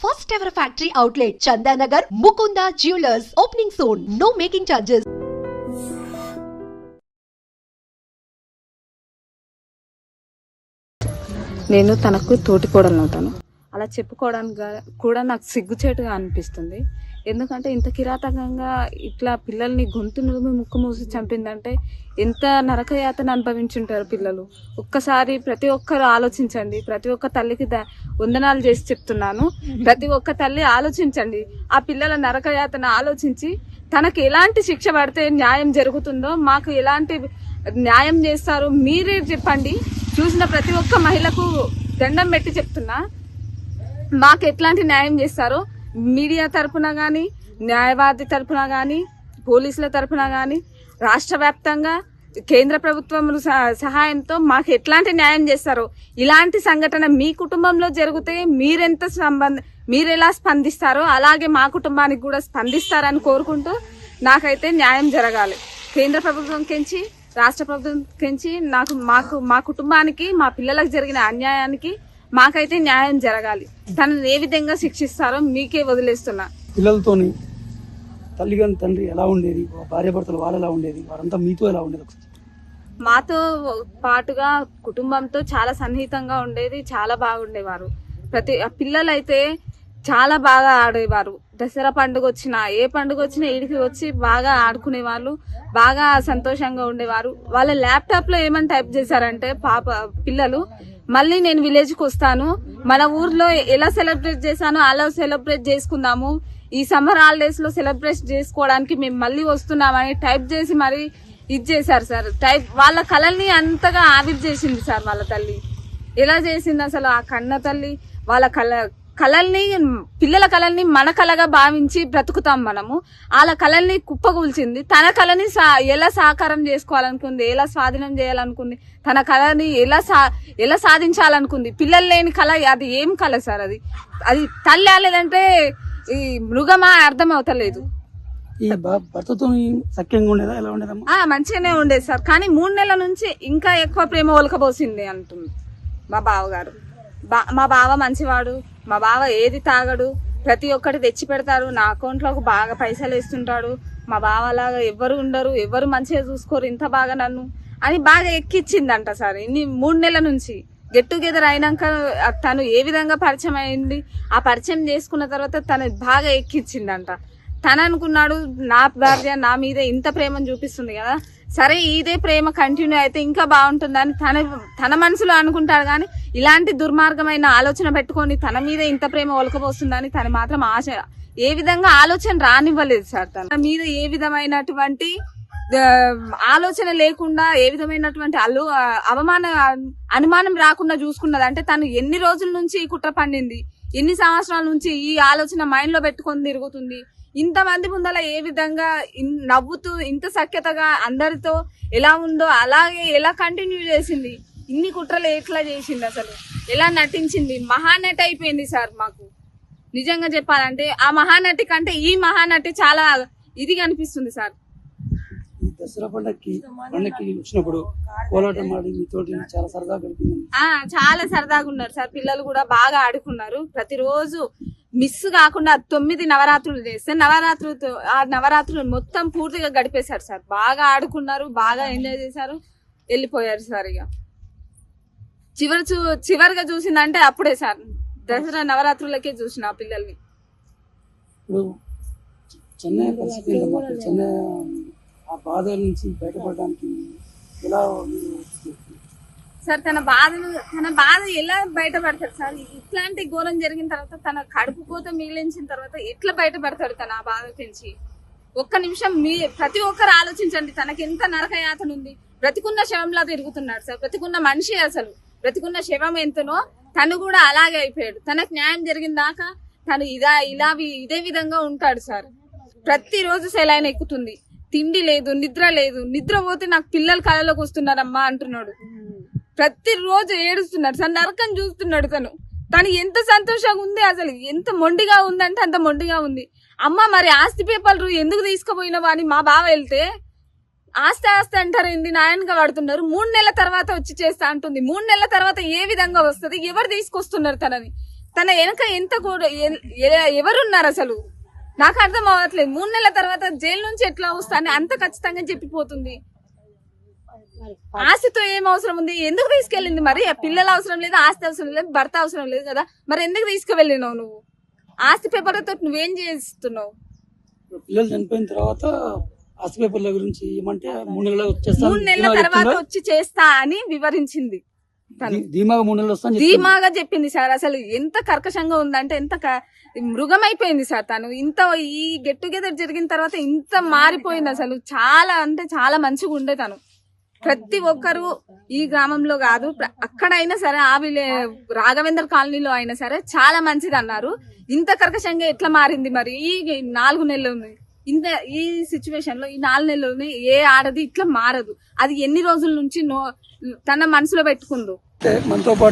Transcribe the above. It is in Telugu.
First ever factory outlet, Chandanagar, Mukunda Jewelers, opening soon. No making charges. నేను తనకు తోటికోడలను అవుతాను. అలా చెప్పుకోవడానికి కూడా నాకు సిగ్గుచేటుగా అనిపిస్తుంది. ఎందుకంటే ఇంత కిరాతకంగా ఇట్లా పిల్లల్ని గొంతు నురుమి ముక్కు మూసి చంపిందంటే ఎంత నరకయాతన అనుభవించుంటారు పిల్లలు. ఒక్కసారి ప్రతి ఒక్కరు ఆలోచించండి. ప్రతి ఒక్క తల్లికి వందనాలు చేసి చెప్తున్నాను. ప్రతి ఒక్క తల్లి ఆలోచించండి. ఆ పిల్లల నరకయాతన ఆలోచించి తనకి ఎలాంటి శిక్ష పడితే న్యాయం జరుగుతుందో, మాకు ఎలాంటి న్యాయం చేస్తారు మీరే చెప్పండి. చూసిన ప్రతి ఒక్క మహిళకు దండం పెట్టి చెప్తున్నా, మాకు ఎట్లాంటి న్యాయం చేస్తారో మీడియా తరపున కానీ, న్యాయవాది తరపున కానీ, పోలీసుల తరపున కానీ, రాష్ట్ర వ్యాప్తంగా కేంద్ర ప్రభుత్వం సహాయంతో మాకు ఎట్లాంటి న్యాయం చేస్తారో, ఇలాంటి సంఘటన మీ కుటుంబంలో జరిగితే మీరెలా స్పందిస్తారో అలాగే మా కుటుంబానికి కూడా స్పందిస్తారని కోరుకుంటూ, నాకైతే న్యాయం జరగాలి. కేంద్ర ప్రభుత్వం కెంచి, రాష్ట్ర ప్రభుత్వం కెంచి మా కుటుంబానికి, మా పిల్లలకు జరిగిన అన్యాయానికి మాకైతే న్యాయం జరగాలి. తనని ఏ విధంగా శిక్షిస్తారో మీకే వదిలేస్తున్నా. పిల్లలతోని తల్లి గాని తండ్రి ఎలా ఉండేది, భార్య భర్తలు వాళ్ళు ఎలా ఉండేది, వారంతా మీతో ఎలా ఉండేది? మాతో పాటుగా కుటుంబంతో చాలా సన్నిహితంగా ఉండేది, చాలా బాగుండేవారు. పిల్లలైతే చాలా బాగా ఆడేవారు. దసరా పండుగ వచ్చినా, ఏ పండుగ వచ్చినా ఈడికి వచ్చి బాగా ఆడుకునే వాళ్ళు, బాగా సంతోషంగా ఉండేవారు. వాళ్ళ ల్యాప్టాప్ లో ఏమని టైప్ చేశారంటే పిల్లలు, మళ్ళీ నేను విలేజ్ కి వస్తాను, మన ఊర్లో ఎలా సెలబ్రేట్ చేశానో అలా సెలబ్రేట్ చేసుకుందాము, ఈ సమ్మర్ హాలిడేస్ లో సెలబ్రేట్ చేసుకోవడానికి మేము మళ్ళీ వస్తున్నామని టైప్ చేసి మరి ఇది చేశారు సార్. వాళ్ళ కళల్ని అంతగా ఆవిరి చేసింది సార్ వాళ్ళ తల్లి. ఎలా చేసింది అసలు ఆ కన్న తల్లి? వాళ్ళ కళల్ని, పిల్లల కళల్ని మన కళగా భావించి బ్రతుకుతాం మనము. వాళ్ళ కళల్ని కుప్పగూల్చింది. తన కళని ఎలా సాకారం చేసుకోవాలనుకుంది, ఎలా స్వాధీనం చేయాలనుకుంది, తన కళని ఎలా సాధించాలనుకుంది. పిల్లలు లేని కళ అది ఏం కళ సార్? అది తల్లి లేదంటే ఈ మృగమా అర్థం అవుతలేదు. ఈ భర్తతో సఖ్యంగా ఉండేదా, ఎలా ఉండేదమ్మా? మంచిగానే ఉండేది సార్, కానీ 3 నెలల నుంచి ఇంకా ఎక్కువ ప్రేమ ఒలకబోసింది అంటుంది మా బావగారు. మా బావ మంచివాడు, మా బావ ఏది తాగడు, ప్రతి ఒక్కటి తెచ్చి పెడతారు, నా అకౌంట్లో బాగా పైసలు వేస్తుంటాడు, మా బావలాగా ఎవరు ఉండరు, ఎవరు మంచిగా చూసుకోరు ఇంత బాగా నన్ను అని బాగా ఎక్కిచ్చిందంట సార్. 3 నెలల నుంచి గెట్ టుగెదర్ అయినాక తను ఏ విధంగా పరిచయం అయింది, ఆ పరిచయం చేసుకున్న తర్వాత తను బాగా ఎక్కిచ్చిందంట. తను అనుకున్నాడు నా భార్య నా మీద ఇంత ప్రేమను చూపిస్తుంది కదా, సరే ఇదే ప్రేమ కంటిన్యూ అయితే ఇంకా బాగుంటుందని తన మనసులో అనుకుంటాడు. కానీ ఇలాంటి దుర్మార్గమైన ఆలోచన పెట్టుకొని తన మీద ఇంత ప్రేమ ఒలకబోస్తుందని తను మాత్రం ఏ విధంగా ఆలోచన రానివ్వలేదు సార్. తన మీద ఏ విధమైనటువంటి ఆలోచన లేకుండా, ఏ విధమైనటువంటి అనుమానం రాకుండా చూసుకున్నది. అంటే తను ఎన్ని రోజుల నుంచి ఈ కుట్ర పండింది, ఎన్ని సంవత్సరాల నుంచి ఈ ఆలోచన మైండ్ లో పెట్టుకొని తిరుగుతుంది, ఇంతమంది ముందల ఏ విధంగా నవ్వుతూ ఇంత సఖ్యతగా అందరితో ఎలా ఉందో అలాగే ఎలా కంటిన్యూ చేసింది, ఇన్ని కుట్రలు ఎట్లా చేసింది, అసలు ఎలా నటించింది. మహానటి అయిపోయింది సార్. మాకు నిజంగా చెప్పాలంటే ఆ మహానటి కంటే ఈ మహానటి చాలా ఇదిగా అనిపిస్తుంది సార్. ఈ దసరా పండగకి వచ్చినప్పుడు కోలాటం ఆడి మీతోటి చాలా సరదాగా గడిపింది. చాలా సరదాగా ఉన్నారు సార్. పిల్లలు కూడా బాగా ఆడుకున్నారు. ప్రతిరోజు మిస్ కాకుండా 9 నవరాత్రులు చేస్తే నవరాత్రులు మొత్తం పూర్తిగా గడిపేశారు సార్. బాగా ఆడుకున్నారు, బాగా ఎంజాయ్ చేశారు, వెళ్ళిపోయారు సార్. ఇక చివరిగా చూసిందంటే అప్పుడే సార్, దసరా నవరాత్రులకే చూసిన పిల్లల్ని. ఇప్పుడు చెన్నై పరిస్థితి చెన్నై ఆ బాధ నుంచి బయటపడడానికి ఎలా సార్? తన బాధ ఎలా బయటపడతాడు సార్? ఇట్లాంటి ఘోరం జరిగిన తర్వాత, తన కడుపు కోత మిగిలించిన తర్వాత ఎట్లా బయటపడతాడు తన ఆ బాధ నుంచి? ఒక్క నిమిషం ప్రతి ఒక్కరు ఆలోచించండి. తనకి ఎంత నరకయాతన ఉంది. బ్రతికున్న శవంలా తిరుగుతున్నాడు సార్. బ్రతికున్న మనిషి, అసలు బ్రతికున్న శవం ఎంతనో తను కూడా అలాగే అయిపోయాడు. తనకు న్యాయం జరిగిన దాకా తను ఇదే విధంగా ఉంటాడు సార్. ప్రతిరోజు సెలైన్ ఎక్కుతుంది, తిండి లేదు, నిద్ర లేదు. నిద్ర పోతే నాకు పిల్లలు కళలోకి వస్తున్నారమ్మా అంటున్నాడు. ప్రతిరోజు ఏడుస్తున్నాడు సార్. నరకం చూస్తున్నాడు తను ఎంత సంతోషంగా ఉంది, అసలు ఎంత మొండిగా ఉందంటే అంత మొండిగా ఉంది. అమ్మ మరి ఆస్తి పేపర్లు ఎందుకు తీసుకుపోయినావా అని మా బావ వెళ్తే, ఆస్తి అంటారు ఏంది నాయనగా వాడుతున్నారు, 3 నెలల తర్వాత వచ్చి చేస్తా అంటుంది. 3 నెలల తర్వాత ఏ విధంగా వస్తుంది, ఎవరు తీసుకొస్తున్నారు తనని? తన వెనక ఎంత ఎవరున్నారు అసలు నాకు అర్థం అవ్వట్లేదు. 3 నెలల తర్వాత జైలు నుంచి ఎట్లా వస్తాను అంత ఖచ్చితంగా చెప్పిపోతుంది. ఆస్తితో ఏం అవసరం ఉంది? ఎందుకు తీసుకెళ్ళింది మరి? పిల్లలు అవసరం లేదు, ఆస్తి అవసరం లేదు, భర్త అవసరం లేదు కదా, మరి ఎందుకు తీసుకువెళ్ళినావు నువ్వు? ఆస్తి పేపర్లతో నువ్వేం చేస్తున్నావు? పిల్లలు చనిపోయిన తర్వాత ఆస్తి పేపర్ల గురించి ఏమంటే 3 నెలల తర్వాత వచ్చి చేస్తా అని వివరించింది. ధీమాగా 3 నెలలు వస్తా ధీమాగా చెప్పింది సార్. అసలు ఎంత కర్కశంగా ఉందంటే ఎంత మృగం అయిపోయింది సార్ తను. ఇంత ఈ గెట్ టుగెదర్ జరిగిన తర్వాత ఇంత మారిపోయింది అసలు. చాలా అంటే చాలా మంచిగా ఉండే తను. ప్రతి ఒక్కరు ఈ గ్రామంలో కాదు అక్కడైనా సరే రాఘవేందర్ కాలనీలో అయినా సరే చాలా మంచిది అన్నారు. ఇంత కర్కశంగా ఎట్లా మారింది మరి ఈ 4 నెలలు? ఈ సిచ్యువేషన్ లో ఈ 4 నెలలని ఏ ఆడది ఇట్లా మారదు. అది ఎన్ని రోజుల నుంచి తన మనసులో పెట్టుకుందో. మనతో పాటు